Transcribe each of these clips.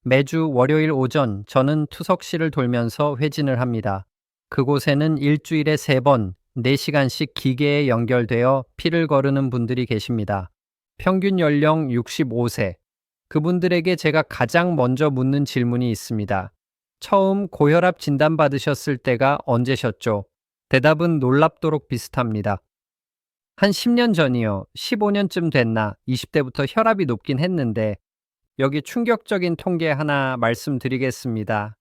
매주 월요일 오전 저는 투석실을 돌면서 회진을 합니다. 그곳에는 일주일에 3번, 4시간씩 기계에 연결되어 피를 거르는 분들이 계십니다. 평균 연령 65세. 그분들에게 제가 가장 먼저 묻는 질문이 있습니다. 처음 고혈압 진단받으셨을 때가 언제셨죠? 대답은 놀랍도록 비슷합니다. 한 10년 전이요. 15년쯤 됐나? 20대부터 혈압이 높긴 했는데 여기 충격적인 통계 하나 말씀드리겠습니다.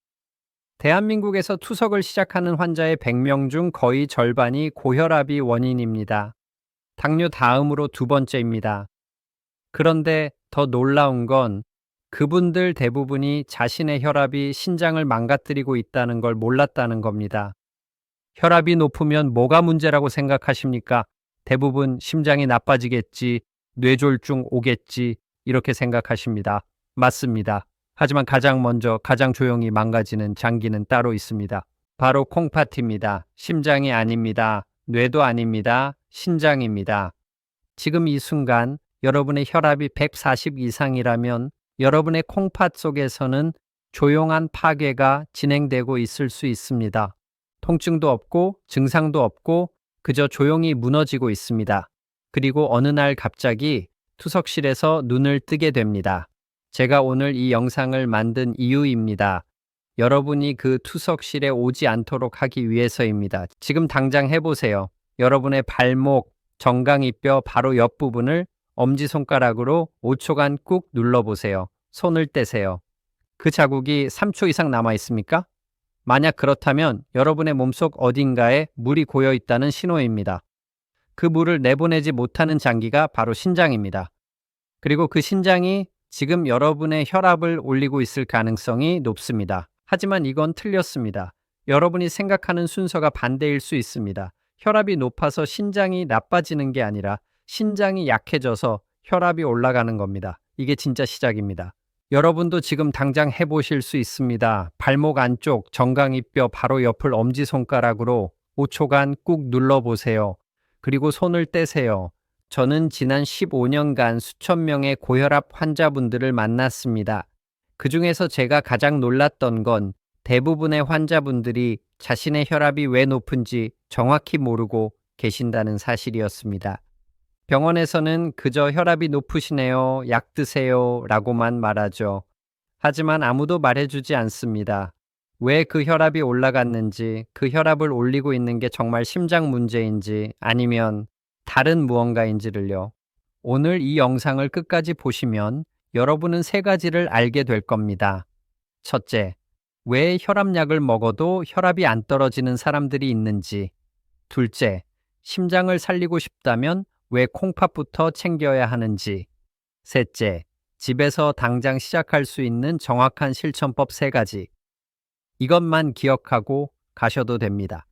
대한민국에서 투석을 시작하는 환자의 100명 중 거의 절반이 고혈압이 원인입니다. 당뇨 다음으로 두 번째입니다. 그런데 더 놀라운 건 그분들 대부분이 자신의 혈압이 신장을 망가뜨리고 있다는 걸 몰랐다는 겁니다. 혈압이 높으면 뭐가 문제라고 생각하십니까? 대부분 심장이 나빠지겠지, 뇌졸중 오겠지, 이렇게 생각하십니다. 맞습니다. 하지만 가장 먼저 가장 조용히 망가지는 장기는 따로 있습니다. 바로 콩팥입니다. 심장이 아닙니다. 뇌도 아닙니다. 신장입니다. 지금 이 순간 여러분의 혈압이 140 이상이라면 여러분의 콩팥 속에서는 조용한 파괴가 진행되고 있을 수 있습니다. 통증도 없고 증상도 없고 그저 조용히 무너지고 있습니다. 그리고 어느 날 갑자기 투석실에서 눈을 뜨게 됩니다. 제가 오늘 이 영상을 만든 이유입니다. 여러분이 그 투석실에 오지 않도록 하기 위해서입니다. 지금 당장 해보세요. 여러분의 발목, 정강이뼈 바로 옆부분을 엄지손가락으로 5초간 꾹 눌러보세요. 손을 떼세요. 그 자국이 3초 이상 남아 있습니까? 만약 그렇다면 여러분의 몸속 어딘가에 물이 고여 있다는 신호입니다. 그 물을 내보내지 못하는 장기가 바로 신장입니다. 그리고 그 신장이 지금 여러분의 혈압을 올리고 있을 가능성이 높습니다. 하지만 이건 틀렸습니다. 여러분이 생각하는 순서가 반대일 수 있습니다. 혈압이 높아서 신장이 나빠지는 게 아니라 신장이 약해져서 혈압이 올라가는 겁니다. 이게 진짜 시작입니다. 여러분도 지금 당장 해보실 수 있습니다. 발목 안쪽 정강이뼈 바로 옆을 엄지손가락으로 5초간 꾹 눌러보세요. 그리고 손을 떼세요. 저는 지난 15년간 수천 명의 고혈압 환자분들을 만났습니다. 그 중에서 제가 가장 놀랐던 건 대부분의 환자분들이 자신의 혈압이 왜 높은지 정확히 모르고 계신다는 사실이었습니다. 병원에서는 그저 혈압이 높으시네요, 약 드세요 라고만 말하죠. 하지만 아무도 말해주지 않습니다. 왜 그 혈압이 올라갔는지, 그 혈압을 올리고 있는 게 정말 심장 문제인지 아니면 다른 무언가인지를요. 오늘 이 영상을 끝까지 보시면 여러분은 3가지를 알게 될 겁니다. 첫째, 왜 혈압약을 먹어도 혈압이 안 떨어지는 사람들이 있는지. 둘째, 심장을 살리고 싶다면 왜 콩팥부터 챙겨야 하는지. 셋째, 집에서 당장 시작할 수 있는 정확한 실천법 3가지. 이것만 기억하고 가셔도 됩니다.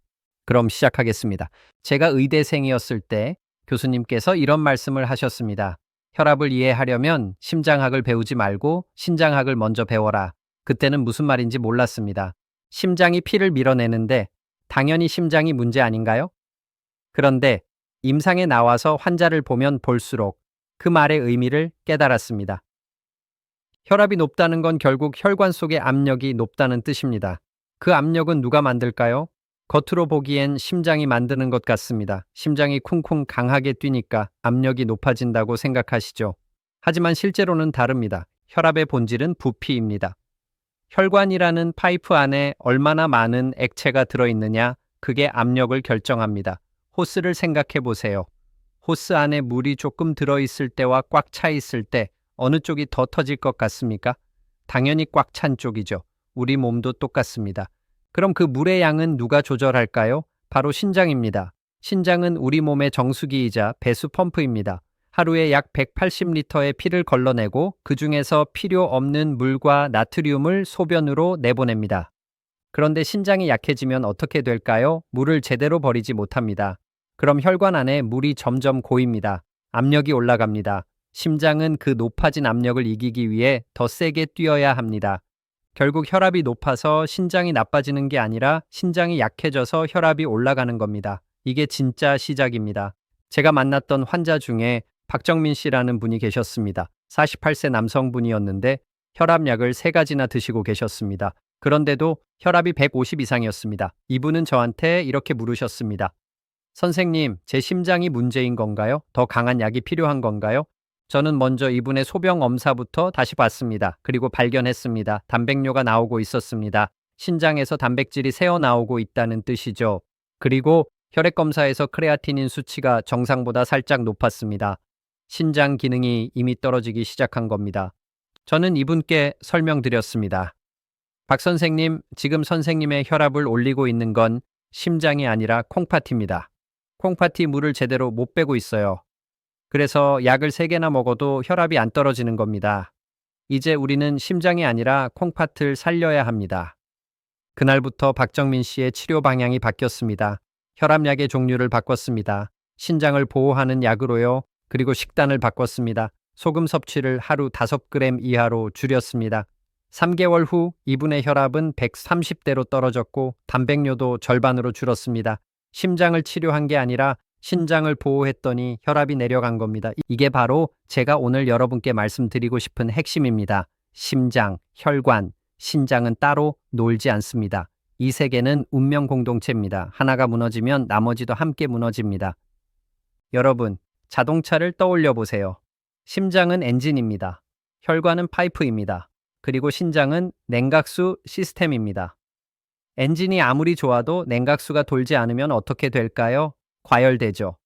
그럼 시작하겠습니다. 제가 의대생이었을 때 교수님께서 이런 말씀을 하셨습니다. 혈압을 이해하려면 심장학을 배우지 말고 신장학을 먼저 배워라. 그때는 무슨 말인지 몰랐습니다. 심장이 피를 밀어내는데 당연히 심장이 문제 아닌가요? 그런데 임상에 나와서 환자를 보면 볼수록 그 말의 의미를 깨달았습니다. 혈압이 높다는 건 결국 혈관 속의 압력이 높다는 뜻입니다. 그 압력은 누가 만들까요? 겉으로 보기엔 심장이 만드는 것 같습니다. 심장이 쿵쿵 강하게 뛰니까 압력이 높아진다고 생각하시죠. 하지만 실제로는 다릅니다. 혈압의 본질은 부피입니다. 혈관이라는 파이프 안에 얼마나 많은 액체가 들어있느냐, 그게 압력을 결정합니다. 호스를 생각해 보세요. 호스 안에 물이 조금 들어있을 때와 꽉 차 있을 때 어느 쪽이 더 터질 것 같습니까? 당연히 꽉 찬 쪽이죠. 우리 몸도 똑같습니다. 그럼 그 물의 양은 누가 조절할까요? 바로 신장입니다. 신장은 우리 몸의 정수기이자 배수 펌프입니다. 하루에 약 180리터의 피를 걸러내고 그 중에서 필요 없는 물과 나트륨을 소변으로 내보냅니다. 그런데 신장이 약해지면 어떻게 될까요? 물을 제대로 버리지 못합니다. 그럼 혈관 안에 물이 점점 고입니다. 압력이 올라갑니다. 심장은 그 높아진 압력을 이기기 위해 더 세게 뛰어야 합니다. 결국 혈압이 높아서 신장이 나빠지는 게 아니라 신장이 약해져서 혈압이 올라가는 겁니다. 이게 진짜 시작입니다. 제가 만났던 환자 중에 박정민 씨라는 분이 계셨습니다. 48세 남성분이었는데 혈압약을 3가지나 드시고 계셨습니다. 그런데도 혈압이 150 이상이었습니다. 이분은 저한테 이렇게 물으셨습니다. 선생님, 제 심장이 문제인 건가요? 더 강한 약이 필요한 건가요? 저는 먼저 이분의 소변 검사부터 다시 봤습니다. 그리고 발견했습니다. 단백뇨가 나오고 있었습니다. 신장에서 단백질이 새어 나오고 있다는 뜻이죠. 그리고 혈액 검사에서 크레아티닌 수치가 정상보다 살짝 높았습니다. 신장 기능이 이미 떨어지기 시작한 겁니다. 저는 이분께 설명드렸습니다. 박 선생님, 지금 선생님의 혈압을 올리고 있는 건 심장이 아니라 콩팥입니다. 콩팥이 물을 제대로 못 빼고 있어요. 그래서 약을 3개나 먹어도 혈압이 안 떨어지는 겁니다. 이제 우리는 심장이 아니라 콩팥을 살려야 합니다. 그날부터 박정민 씨의 치료 방향이 바뀌었습니다. 혈압약의 종류를 바꿨습니다. 신장을 보호하는 약으로요. 그리고 식단을 바꿨습니다. 소금 섭취를 하루 5g 이하로 줄였습니다. 3개월 후 이분의 혈압은 130대로 떨어졌고 단백뇨도 절반으로 줄었습니다. 심장을 치료한 게 아니라 신장을 보호했더니 혈압이 내려간 겁니다. 이게 바로 제가 오늘 여러분께 말씀드리고 싶은 핵심입니다. 심장, 혈관, 신장은 따로 놀지 않습니다. 이 세 개는 운명 공동체입니다. 하나가 무너지면 나머지도 함께 무너집니다. 여러분, 자동차를 떠올려 보세요. 심장은 엔진입니다. 혈관은 파이프입니다. 그리고 신장은 냉각수 시스템입니다. 엔진이 아무리 좋아도 냉각수가 돌지 않으면 어떻게 될까요? 과열되죠.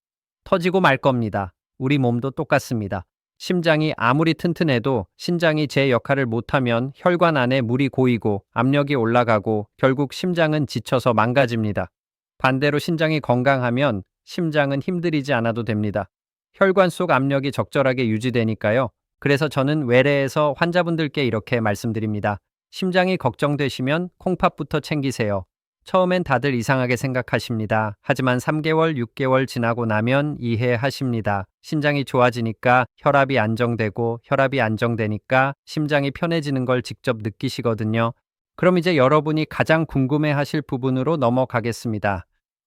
터지고 말 겁니다. 우리 몸도 똑같습니다. 심장이 아무리 튼튼해도 신장이 제 역할을 못하면 혈관 안에 물이 고이고 압력이 올라가고 결국 심장은 지쳐서 망가집니다. 반대로 신장이 건강하면 심장은 힘들이지 않아도 됩니다. 혈관 속 압력이 적절하게 유지되니까요. 그래서 저는 외래에서 환자분들께 이렇게 말씀드립니다. 심장이 걱정되시면 콩팥부터 챙기세요. 처음엔 다들 이상하게 생각하십니다. 하지만 3개월, 6개월 지나고 나면 이해하십니다. 신장이 좋아지니까 혈압이 안정되고 혈압이 안정되니까 심장이 편해지는 걸 직접 느끼시거든요. 그럼 이제 여러분이 가장 궁금해하실 부분으로 넘어가겠습니다.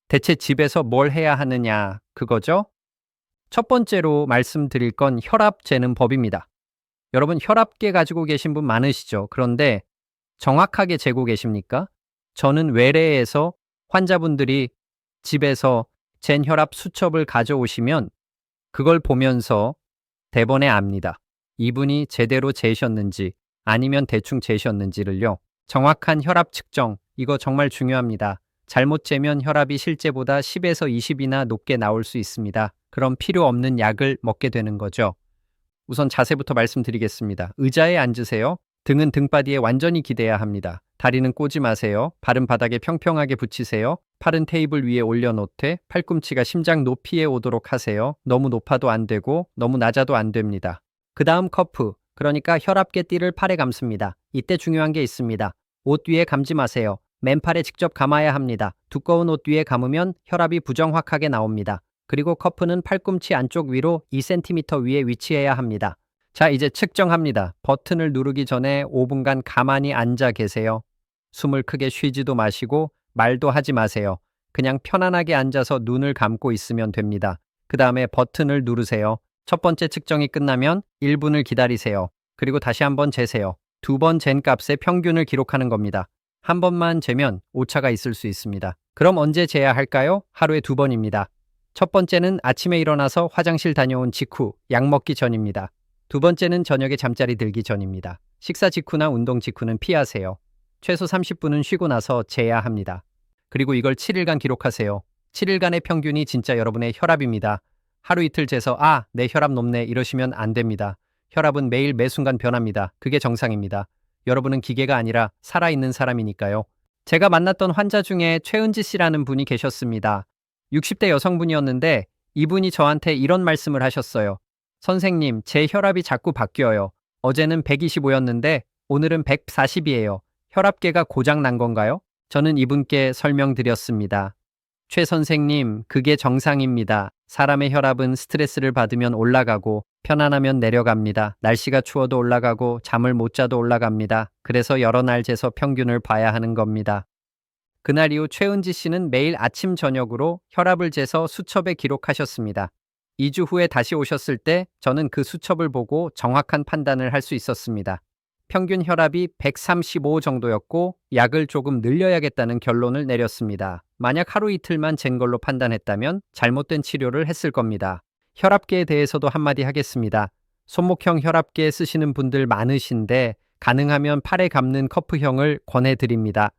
대체 집에서 뭘 해야 하느냐, 그거죠? 첫 번째로 말씀드릴 건 혈압 재는 법입니다. 여러분 혈압계 가지고 계신 분 많으시죠? 그런데 정확하게 재고 계십니까? 저는 외래에서 환자분들이 집에서 잰 혈압 수첩을 가져오시면 그걸 보면서 대번에 압니다. 이분이 제대로 재셨는지 아니면 대충 재셨는지를요. 정확한 혈압 측정, 이거 정말 중요합니다. 잘못 재면 혈압이 실제보다 10에서 20이나 높게 나올 수 있습니다. 그럼 필요 없는 약을 먹게 되는 거죠. 우선 자세부터 말씀드리겠습니다. 의자에 앉으세요. 등은 등바디에 완전히 기대야 합니다. 다리는 꼬지 마세요. 발은 바닥에 평평하게 붙이세요. 팔은 테이블 위에 올려놓되 팔꿈치가 심장 높이에 오도록 하세요. 너무 높아도 안 되고 너무 낮아도 안 됩니다. 그 다음 커프, 그러니까 혈압계 띠를 팔에 감습니다. 이때 중요한 게 있습니다. 옷 위에 감지 마세요. 맨팔에 직접 감아야 합니다. 두꺼운 옷 위에 감으면 혈압이 부정확하게 나옵니다. 그리고 커프는 팔꿈치 안쪽 위로 2cm 위에 위치해야 합니다. 자, 이제 측정합니다. 버튼을 누르기 전에 5분간 가만히 앉아 계세요. 숨을 크게 쉬지도 마시고 말도 하지 마세요. 그냥 편안하게 앉아서 눈을 감고 있으면 됩니다. 그 다음에 버튼을 누르세요. 첫 번째 측정이 끝나면 1분을 기다리세요. 그리고 다시 한번 재세요. 2번 잰 값의 평균을 기록하는 겁니다. 한 번만 재면 오차가 있을 수 있습니다. 그럼 언제 재야 할까요? 하루에 2번입니다. 첫 번째는 아침에 일어나서 화장실 다녀온 직후, 약 먹기 전입니다. 두 번째는 저녁에 잠자리 들기 전입니다. 식사 직후나 운동 직후는 피하세요. 최소 30분은 쉬고 나서 재야 합니다. 그리고 이걸 7일간 기록하세요. 7일간의 평균이 진짜 여러분의 혈압입니다. 하루 이틀 재서 내 혈압 높네 이러시면 안 됩니다. 혈압은 매일 매 순간 변합니다. 그게 정상입니다. 여러분은 기계가 아니라 살아있는 사람이니까요. 제가 만났던 환자 중에 최은지 씨라는 분이 계셨습니다. 60대 여성분이었는데 이분이 저한테 이런 말씀을 하셨어요. 선생님, 제 혈압이 자꾸 바뀌어요. 어제는 125였는데 오늘은 140이에요. 혈압계가 고장 난 건가요? 저는 이분께 설명드렸습니다. 최 선생님, 그게 정상입니다. 사람의 혈압은 스트레스를 받으면 올라가고 편안하면 내려갑니다. 날씨가 추워도 올라가고 잠을 못 자도 올라갑니다. 그래서 여러 날 재서 평균을 봐야 하는 겁니다. 그날 이후 최은지 씨는 매일 아침 저녁으로 혈압을 재서 수첩에 기록하셨습니다. 2주 후에 다시 오셨을 때 저는 그 수첩을 보고 정확한 판단을 할 수 있었습니다. 평균 혈압이 135 정도였고 약을 조금 늘려야겠다는 결론을 내렸습니다. 만약 하루 이틀만 잰 걸로 판단했다면 잘못된 치료를 했을 겁니다. 혈압계에 대해서도 한마디 하겠습니다. 손목형 혈압계 쓰시는 분들 많으신데 가능하면 팔에 감는 커프형을 권해드립니다.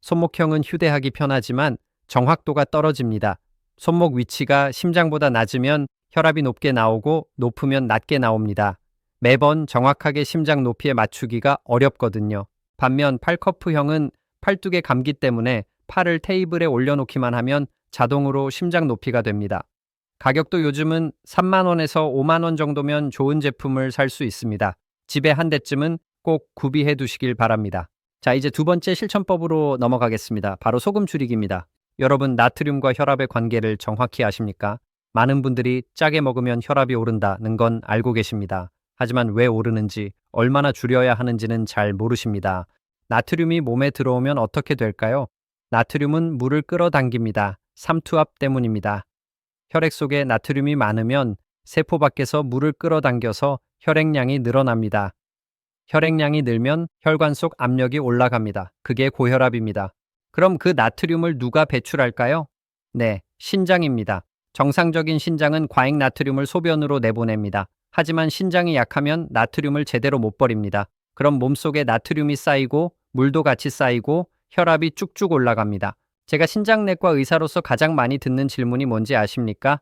손목형은 휴대하기 편하지만 정확도가 떨어집니다. 손목 위치가 심장보다 낮으면 혈압이 높게 나오고 높으면 낮게 나옵니다. 매번 정확하게 심장 높이에 맞추기가 어렵거든요. 반면 팔커프형은 팔뚝에 감기 때문에 팔을 테이블에 올려놓기만 하면 자동으로 심장 높이가 됩니다. 가격도 요즘은 3만 원에서 5만 원 정도면 좋은 제품을 살 수 있습니다. 집에 한 대쯤은 꼭 구비해 두시길 바랍니다. 자, 이제 두 번째 실천법으로 넘어가겠습니다. 바로 소금 줄이기입니다. 여러분, 나트륨과 혈압의 관계를 정확히 아십니까? 많은 분들이 짜게 먹으면 혈압이 오른다는 건 알고 계십니다. 하지만 왜 오르는지, 얼마나 줄여야 하는지는 잘 모르십니다. 나트륨이 몸에 들어오면 어떻게 될까요? 나트륨은 물을 끌어당깁니다. 삼투압 때문입니다. 혈액 속에 나트륨이 많으면 세포 밖에서 물을 끌어당겨서 혈액량이 늘어납니다. 혈액량이 늘면 혈관 속 압력이 올라갑니다. 그게 고혈압입니다. 그럼 그 나트륨을 누가 배출할까요? 네, 신장입니다. 정상적인 신장은 과잉 나트륨을 소변으로 내보냅니다. 하지만 신장이 약하면 나트륨을 제대로 못 버립니다. 그럼 몸속에 나트륨이 쌓이고 물도 같이 쌓이고 혈압이 쭉쭉 올라갑니다. 제가 신장내과 의사로서 가장 많이 듣는 질문이 뭔지 아십니까?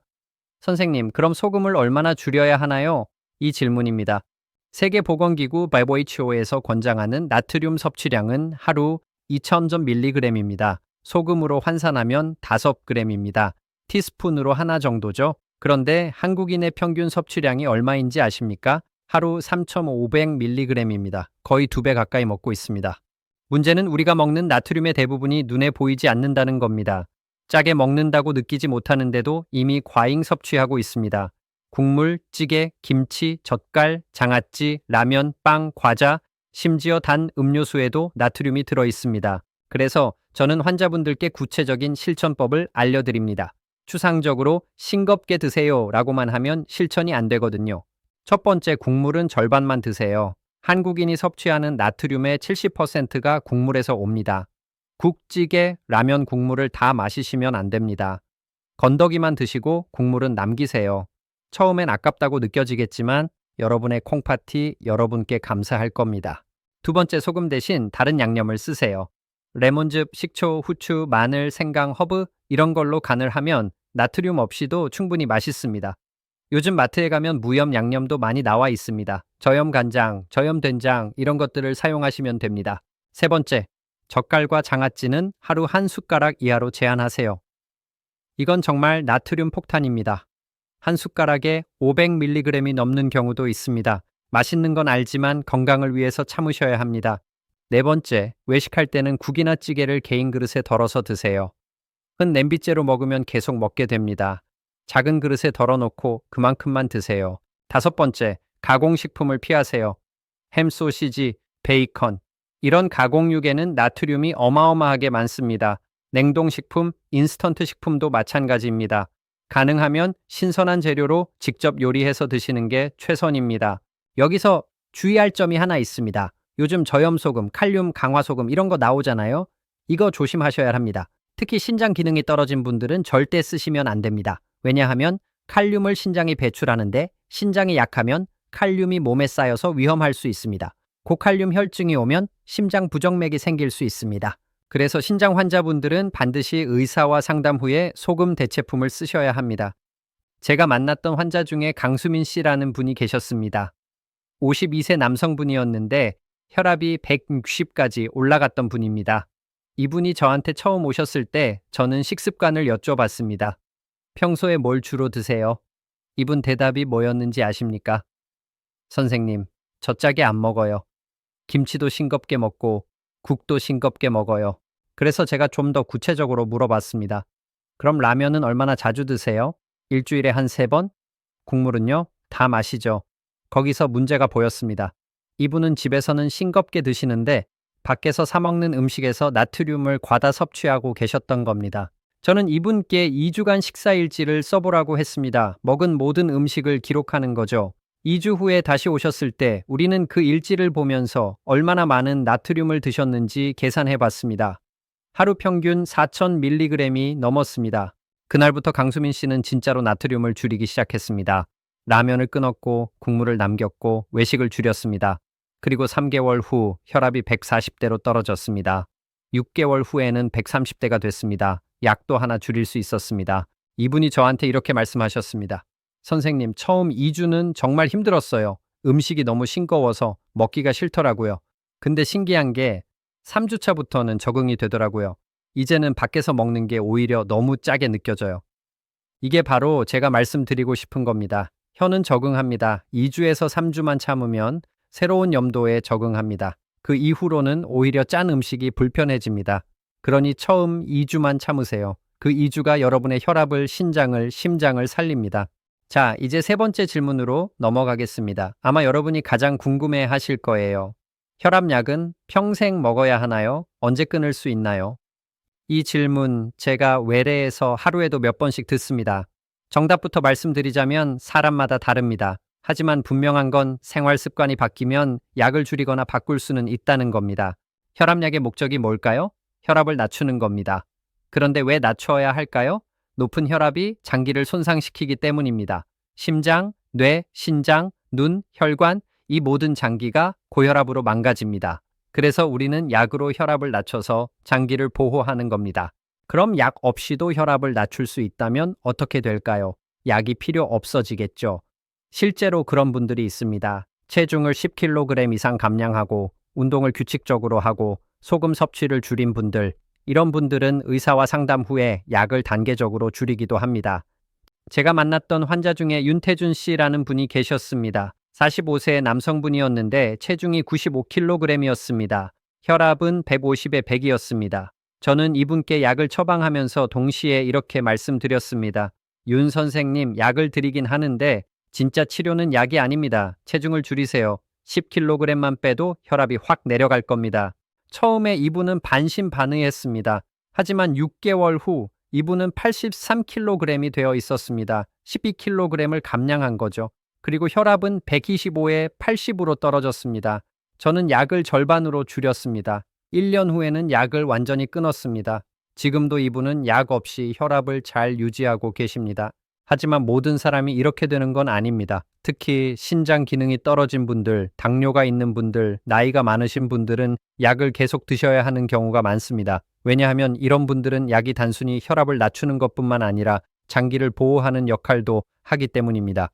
선생님, 그럼 소금을 얼마나 줄여야 하나요? 이 질문입니다. 세계보건기구 WHO에서 권장하는 나트륨 섭취량은 하루 2000mg입니다. 소금으로 환산하면 5g입니다. 티스푼으로 하나 정도죠. 그런데 한국인의 평균 섭취량이 얼마인지 아십니까? 하루 3,500mg입니다. 거의 2배 가까이 먹고 있습니다. 문제는 우리가 먹는 나트륨의 대부분이 눈에 보이지 않는다는 겁니다. 짜게 먹는다고 느끼지 못하는데도 이미 과잉 섭취하고 있습니다. 국물, 찌개, 김치, 젓갈, 장아찌, 라면, 빵, 과자, 심지어 단 음료수에도 나트륨이 들어 있습니다. 그래서 저는 환자분들께 구체적인 실천법을 알려드립니다. 추상적으로 싱겁게 드세요 라고만 하면 실천이 안 되거든요. 첫 번째, 국물은 절반만 드세요. 한국인이 섭취하는 나트륨의 70%가 국물에서 옵니다. 국, 찌개, 라면 국물을 다 마시시면 안 됩니다. 건더기만 드시고 국물은 남기세요. 처음엔 아깝다고 느껴지겠지만 여러분의 콩파티 여러분께 감사할 겁니다. 두 번째, 소금 대신 다른 양념을 쓰세요. 레몬즙, 식초, 후추, 마늘, 생강, 허브 이런 걸로 간을 하면 나트륨 없이도 충분히 맛있습니다. 요즘 마트에 가면 무염 양념도 많이 나와 있습니다. 저염 간장, 저염 된장 이런 것들을 사용하시면 됩니다. 세 번째, 젓갈과 장아찌는 하루 한 숟가락 이하로 제한하세요. 이건 정말 나트륨 폭탄입니다. 한 숟가락에 500mg이 넘는 경우도 있습니다. 맛있는 건 알지만 건강을 위해서 참으셔야 합니다. 네 번째, 외식할 때는 국이나 찌개를 개인 그릇에 덜어서 드세요. 흔 냄비째로 먹으면 계속 먹게 됩니다. 작은 그릇에 덜어놓고 그만큼만 드세요. 다섯 번째, 가공식품을 피하세요. 햄, 소시지, 베이컨 이런 가공육에는 나트륨이 어마어마하게 많습니다. 냉동식품, 인스턴트 식품도 마찬가지입니다. 가능하면 신선한 재료로 직접 요리해서 드시는 게 최선입니다. 여기서 주의할 점이 하나 있습니다. 요즘 저염소금, 칼륨 강화소금 이런 거 나오잖아요. 이거 조심하셔야 합니다. 특히 신장 기능이 떨어진 분들은 절대 쓰시면 안 됩니다. 왜냐하면 칼륨을 신장이 배출하는데 신장이 약하면 칼륨이 몸에 쌓여서 위험할 수 있습니다. 고칼륨 혈증이 오면 심장 부정맥이 생길 수 있습니다. 그래서 신장 환자분들은 반드시 의사와 상담 후에 소금 대체품을 쓰셔야 합니다. 제가 만났던 환자 중에 강수민 씨라는 분이 계셨습니다. 52세 남성분이었는데 혈압이 160까지 올라갔던 분입니다. 이분이 저한테 처음 오셨을 때 저는 식습관을 여쭤봤습니다. 평소에 뭘 주로 드세요? 이분 대답이 뭐였는지 아십니까? 선생님, 저 짜게 안 먹어요. 김치도 싱겁게 먹고 국도 싱겁게 먹어요. 그래서 제가 좀 더 구체적으로 물어봤습니다. 그럼 라면은 얼마나 자주 드세요? 일주일에 한 3번? 국물은요? 다 마시죠. 거기서 문제가 보였습니다. 이분은 집에서는 싱겁게 드시는데 밖에서 사 먹는 음식에서 나트륨을 과다 섭취하고 계셨던 겁니다. 저는 이분께 2주간 식사일지를 써보라고 했습니다. 먹은 모든 음식을 기록하는 거죠. 2주 후에 다시 오셨을 때 우리는 그 일지를 보면서 얼마나 많은 나트륨을 드셨는지 계산해 봤습니다. 하루 평균 4,000mg이 넘었습니다. 그날부터 강수민 씨는 진짜로 나트륨을 줄이기 시작했습니다. 라면을 끊었고 국물을 남겼고 외식을 줄였습니다. 그리고 3개월 후 혈압이 140대로 떨어졌습니다. 6개월 후에는 130대가 됐습니다. 약도 하나 줄일 수 있었습니다. 이분이 저한테 이렇게 말씀하셨습니다. 선생님, 처음 2주는 정말 힘들었어요. 음식이 너무 싱거워서 먹기가 싫더라고요. 근데 신기한 게 3주차부터는 적응이 되더라고요. 이제는 밖에서 먹는 게 오히려 너무 짜게 느껴져요. 이게 바로 제가 말씀드리고 싶은 겁니다. 혀는 적응합니다. 2주에서 3주만 참으면 새로운 염도에 적응합니다. 그 이후로는 오히려 짠 음식이 불편해집니다. 그러니 처음 2주만 참으세요. 그 2주가 여러분의 혈압을, 신장을, 심장을 살립니다. 자, 이제 세 번째 질문으로 넘어가겠습니다. 아마 여러분이 가장 궁금해 하실 거예요. 혈압약은 평생 먹어야 하나요? 언제 끊을 수 있나요? 이 질문 제가 외래에서 하루에도 몇 번씩 듣습니다. 정답부터 말씀드리자면 사람마다 다릅니다. 하지만 분명한 건 생활 습관이 바뀌면 약을 줄이거나 바꿀 수는 있다는 겁니다. 혈압약의 목적이 뭘까요? 혈압을 낮추는 겁니다. 그런데 왜 낮춰야 할까요? 높은 혈압이 장기를 손상시키기 때문입니다. 심장, 뇌, 신장, 눈, 혈관, 이 모든 장기가 고혈압으로 망가집니다. 그래서 우리는 약으로 혈압을 낮춰서 장기를 보호하는 겁니다. 그럼 약 없이도 혈압을 낮출 수 있다면 어떻게 될까요? 약이 필요 없어지겠죠. 실제로 그런 분들이 있습니다. 체중을 10kg 이상 감량하고 운동을 규칙적으로 하고 소금 섭취를 줄인 분들, 이런 분들은 의사와 상담 후에 약을 단계적으로 줄이기도 합니다. 제가 만났던 환자 중에 윤태준 씨라는 분이 계셨습니다. 45세의 남성분이었는데 체중이 95kg이었습니다. 혈압은 150에 100이었습니다. 저는 이분께 약을 처방하면서 동시에 이렇게 말씀드렸습니다. 윤 선생님, 약을 드리긴 하는데 진짜 치료는 약이 아닙니다. 체중을 줄이세요. 10kg만 빼도 혈압이 확 내려갈 겁니다. 처음에 이분은 반신반의했습니다. 하지만 6개월 후 이분은 83kg이 되어 있었습니다. 12kg을 감량한 거죠. 그리고 혈압은 125에 80으로 떨어졌습니다. 저는 약을 절반으로 줄였습니다. 1년 후에는 약을 완전히 끊었습니다. 지금도 이분은 약 없이 혈압을 잘 유지하고 계십니다. 하지만 모든 사람이 이렇게 되는 건 아닙니다. 특히 신장 기능이 떨어진 분들, 당뇨가 있는 분들, 나이가 많으신 분들은 약을 계속 드셔야 하는 경우가 많습니다. 왜냐하면 이런 분들은 약이 단순히 혈압을 낮추는 것뿐만 아니라 장기를 보호하는 역할도 하기 때문입니다.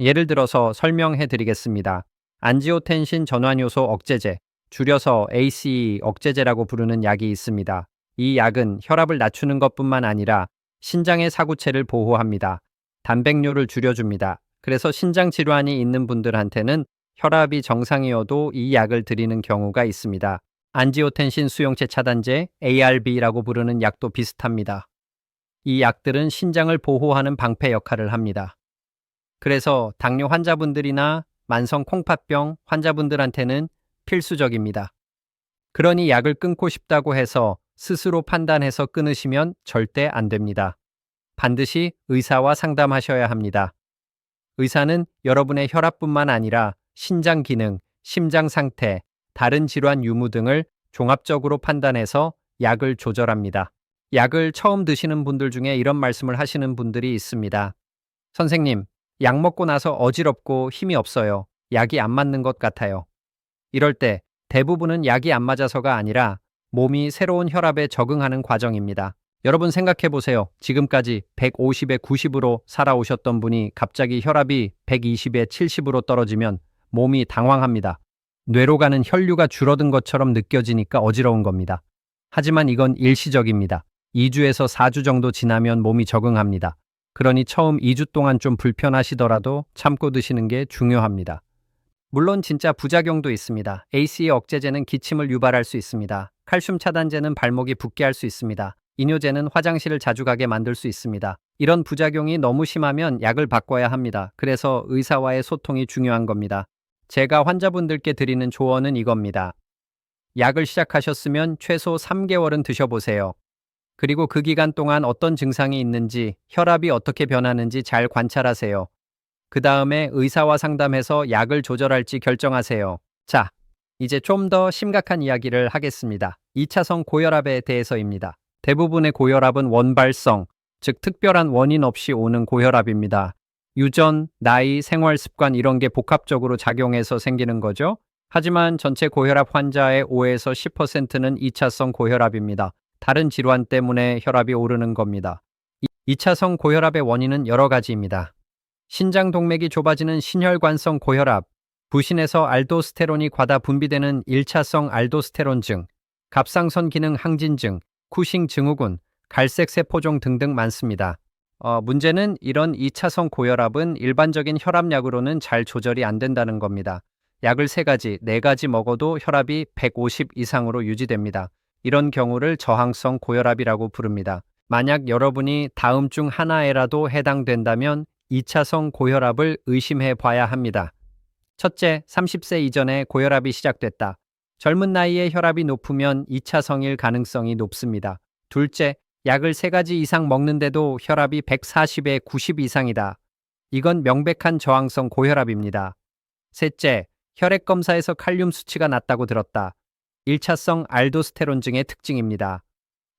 예를 들어서 설명해 드리겠습니다. 안지오텐신 전환효소 억제제, 줄여서 ACE 억제제라고 부르는 약이 있습니다. 이 약은 혈압을 낮추는 것뿐만 아니라 신장의 사구체를 보호합니다. 단백뇨를 줄여줍니다. 그래서 신장 질환이 있는 분들한테는 혈압이 정상이어도 이 약을 드리는 경우가 있습니다. 안지오텐신 수용체 차단제 ARB라고 부르는 약도 비슷합니다. 이 약들은 신장을 보호하는 방패 역할을 합니다. 그래서 당뇨 환자분들이나 만성 콩팥병 환자분들한테는 필수적입니다. 그러니 약을 끊고 싶다고 해서 스스로 판단해서 끊으시면 절대 안 됩니다. 반드시 의사와 상담하셔야 합니다. 의사는 여러분의 혈압뿐만 아니라 신장 기능, 심장 상태, 다른 질환 유무 등을 종합적으로 판단해서 약을 조절합니다. 약을 처음 드시는 분들 중에 이런 말씀을 하시는 분들이 있습니다. 선생님, 약 먹고 나서 어지럽고 힘이 없어요. 약이 안 맞는 것 같아요. 이럴 때 대부분은 약이 안 맞아서가 아니라 몸이 새로운 혈압에 적응하는 과정입니다. 여러분 생각해 보세요. 지금까지 150에 90으로 살아오셨던 분이 갑자기 혈압이 120에 70으로 떨어지면 몸이 당황합니다. 뇌로 가는 혈류가 줄어든 것처럼 느껴지니까 어지러운 겁니다. 하지만 이건 일시적입니다. 2주에서 4주 정도 지나면 몸이 적응합니다. 그러니 처음 2주 동안 좀 불편하시더라도 참고 드시는 게 중요합니다. 물론 진짜 부작용도 있습니다. ACE 억제제는 기침을 유발할 수 있습니다. 칼슘 차단제는 발목이 붓게 할 수 있습니다. 이뇨제는 화장실을 자주 가게 만들 수 있습니다. 이런 부작용이 너무 심하면 약을 바꿔야 합니다. 그래서 의사와의 소통이 중요한 겁니다. 제가 환자분들께 드리는 조언은 이겁니다. 약을 시작하셨으면 최소 3개월은 드셔보세요. 그리고 그 기간 동안 어떤 증상이 있는지, 혈압이 어떻게 변하는지 잘 관찰하세요. 그 다음에 의사와 상담해서 약을 조절할지 결정하세요. 자, 이제 좀 더 심각한 이야기를 하겠습니다. 2차성 고혈압에 대해서입니다. 대부분의 고혈압은 원발성, 즉 특별한 원인 없이 오는 고혈압입니다. 유전, 나이, 생활 습관 이런 게 복합적으로 작용해서 생기는 거죠. 하지만 전체 고혈압 환자의 5에서 10%는 2차성 고혈압입니다. 다른 질환 때문에 혈압이 오르는 겁니다. 2차성 고혈압의 원인은 여러 가지입니다. 신장 동맥이 좁아지는 심혈관성 고혈압, 부신에서 알도스테론이 과다 분비되는 1차성 알도스테론증, 갑상선 기능 항진증, 쿠싱 증후군, 갈색 세포종 등등 많습니다. 문제는 이런 2차성 고혈압은 일반적인 혈압약으로는 잘 조절이 안 된다는 겁니다. 약을 3가지, 4가지 먹어도 혈압이 150 이상으로 유지됩니다. 이런 경우를 저항성 고혈압이라고 부릅니다. 만약 여러분이 다음 중 하나에라도 해당된다면 2차성 고혈압을 의심해 봐야 합니다. 첫째, 30세 이전에 고혈압이 시작됐다. 젊은 나이에 혈압이 높으면 2차성일 가능성이 높습니다. 둘째, 약을 3가지 이상 먹는데도 혈압이 140에 90 이상이다. 이건 명백한 저항성 고혈압입니다. 셋째, 혈액 검사에서 칼륨 수치가 낮다고 들었다. 1차성 알도스테론증의 특징입니다.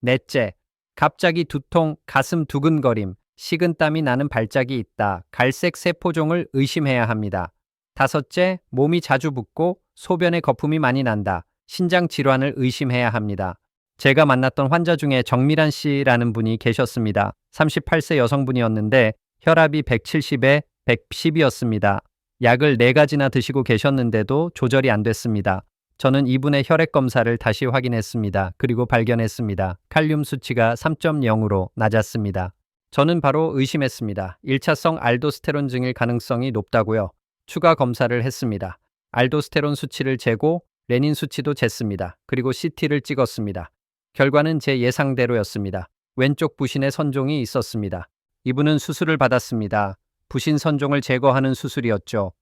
넷째, 갑자기 두통, 가슴 두근거림, 식은땀이 나는 발작이 있다. 갈색 세포종을 의심해야 합니다. 다섯째, 몸이 자주 붓고 소변에 거품이 많이 난다. 신장 질환을 의심해야 합니다. 제가 만났던 환자 중에 정미란 씨라는 분이 계셨습니다. 38세 여성분이었는데 혈압이 170에 110이었습니다. 약을 4가지나 드시고 계셨는데도 조절이 안 됐습니다. 저는 이분의 혈액 검사를 다시 확인했습니다. 그리고 발견했습니다. 칼륨 수치가 3.0으로 낮았습니다. 저는 바로 의심했습니다. 1차성 알도스테론증일 가능성이 높다고요. 추가 검사를 했습니다. 알도스테론 수치를 재고 레닌 수치도 쟀습니다. 그리고 CT를 찍었습니다. 결과는 제 예상대로였습니다. 왼쪽 부신에 선종이 있었습니다. 이분은 수술을 받았습니다. 부신 선종을 제거하는 수술이었죠.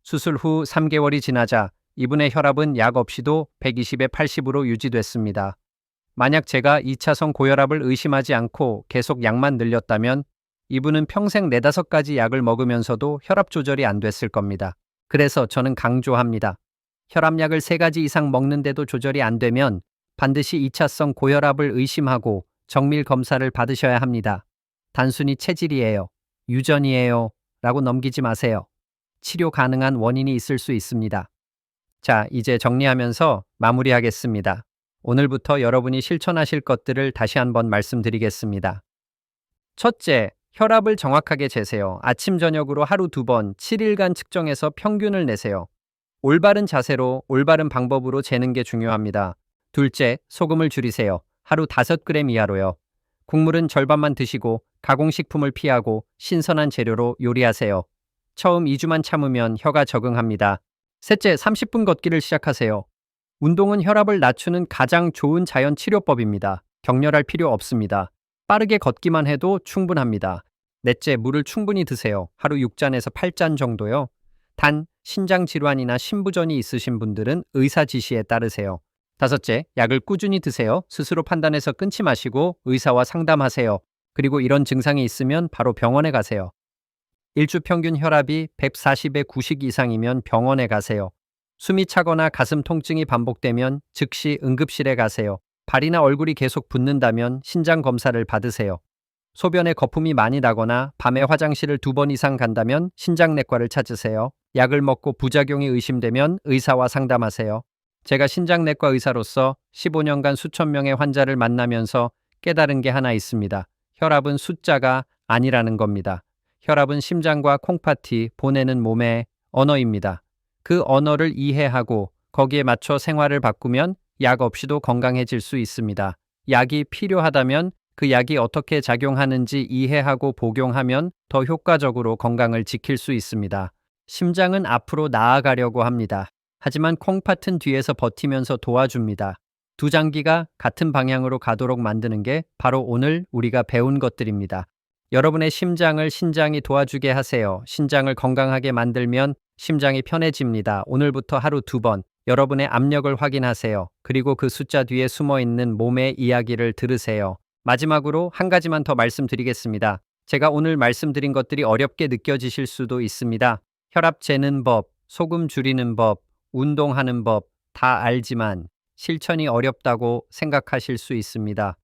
수술 후 3개월이 지나자 이분의 혈압은 약 없이도 120에 80으로 유지됐습니다. 만약 제가 2차성 고혈압을 의심하지 않고 계속 약만 늘렸다면 이분은 평생 4-5가지 약을 먹으면서도 혈압 조절이 안 됐을 겁니다. 그래서 저는 강조합니다. 혈압약을 3가지 이상 먹는데도 조절이 안 되면 반드시 2차성 고혈압을 의심하고 정밀 검사를 받으셔야 합니다. 단순히 체질이에요, 유전이에요 라고 넘기지 마세요. 치료 가능한 원인이 있을 수 있습니다. 자, 이제 정리하면서 마무리하겠습니다. 오늘부터 여러분이 실천하실 것들을 다시 한번 말씀드리겠습니다. 첫째, 혈압을 정확하게 재세요. 아침 저녁으로 하루 2번 7일간 측정해서 평균을 내세요. 올바른 자세로 올바른 방법으로 재는 게 중요합니다. 둘째, 소금을 줄이세요. 하루 5g 이하로요. 국물은 절반만 드시고 가공식품을 피하고 신선한 재료로 요리하세요. 처음 2주만 참으면 혀가 적응합니다. 셋째, 30분 걷기를 시작하세요. 운동은 혈압을 낮추는 가장 좋은 자연 치료법입니다. 격렬할 필요 없습니다. 빠르게 걷기만 해도 충분합니다. 넷째, 물을 충분히 드세요. 하루 6잔에서 8잔 정도요. 단, 신장 질환이나 심부전이 있으신 분들은 의사 지시에 따르세요. 다섯째, 약을 꾸준히 드세요. 스스로 판단해서 끊지 마시고 의사와 상담하세요. 그리고 이런 증상이 있으면 바로 병원에 가세요. 일주 평균 혈압이 140에 90 이상이면 병원에 가세요. 숨이 차거나 가슴 통증이 반복되면 즉시 응급실에 가세요. 발이나 얼굴이 계속 붓는다면 신장 검사를 받으세요. 소변에 거품이 많이 나거나 밤에 화장실을 2번 이상 간다면 신장내과를 찾으세요. 약을 먹고 부작용이 의심되면 의사와 상담하세요. 제가 신장내과 의사로서 15년간 수천 명의 환자를 만나면서 깨달은 게 하나 있습니다. 혈압은 숫자가 아니라는 겁니다. 혈압은 심장과 콩팥이 보내는 몸의 언어입니다. 그 언어를 이해하고 거기에 맞춰 생활을 바꾸면 약 없이도 건강해질 수 있습니다. 약이 필요하다면 그 약이 어떻게 작용하는지 이해하고 복용하면 더 효과적으로 건강을 지킬 수 있습니다. 심장은 앞으로 나아가려고 합니다. 하지만 콩팥은 뒤에서 버티면서 도와줍니다. 두 장기가 같은 방향으로 가도록 만드는 게 바로 오늘 우리가 배운 것들입니다. 여러분의 심장을 신장이 도와주게 하세요. 신장을 건강하게 만들면 심장이 편해집니다. 오늘부터 하루 2번 여러분의 압력을 확인하세요. 그리고 그 숫자 뒤에 숨어있는 몸의 이야기를 들으세요. 마지막으로 한 가지만 더 말씀드리겠습니다. 제가 오늘 말씀드린 것들이 어렵게 느껴지실 수도 있습니다. 혈압 재는 법, 소금 줄이는 법, 운동하는 법 다 알지만 실천이 어렵다고 생각하실 수 있습니다.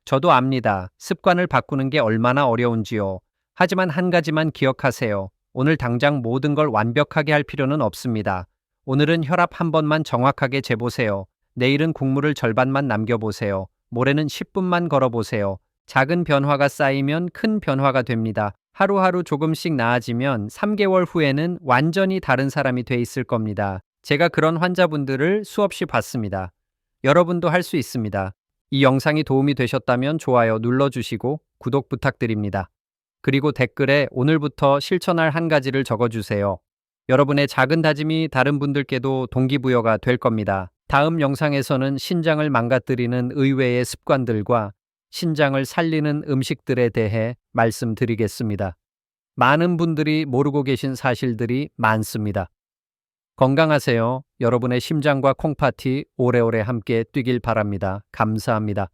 저도 압니다. 습관을 바꾸는 게 얼마나 어려운지요. 하지만 한 가지만 기억하세요. 오늘 당장 모든 걸 완벽하게 할 필요는 없습니다. 오늘은 혈압 한 번만 정확하게 재보세요. 내일은 국물을 절반만 남겨보세요. 모레는 10분만 걸어보세요. 작은 변화가 쌓이면 큰 변화가 됩니다. 하루하루 조금씩 나아지면 3개월 후에는 완전히 다른 사람이 돼 있을 겁니다. 제가 그런 환자분들을 수없이 봤습니다. 여러분도 할 수 있습니다. 이 영상이 도움이 되셨다면 좋아요 눌러주시고 구독 부탁드립니다. 그리고 댓글에 오늘부터 실천할 한 가지를 적어주세요. 여러분의 작은 다짐이 다른 분들께도 동기부여가 될 겁니다. 다음 영상에서는 신장을 망가뜨리는 의외의 습관들과 신장을 살리는 음식들에 대해 말씀드리겠습니다. 많은 분들이 모르고 계신 사실들이 많습니다. 건강하세요. 여러분의 심장과 콩팥이 오래오래 함께 뛰길 바랍니다. 감사합니다.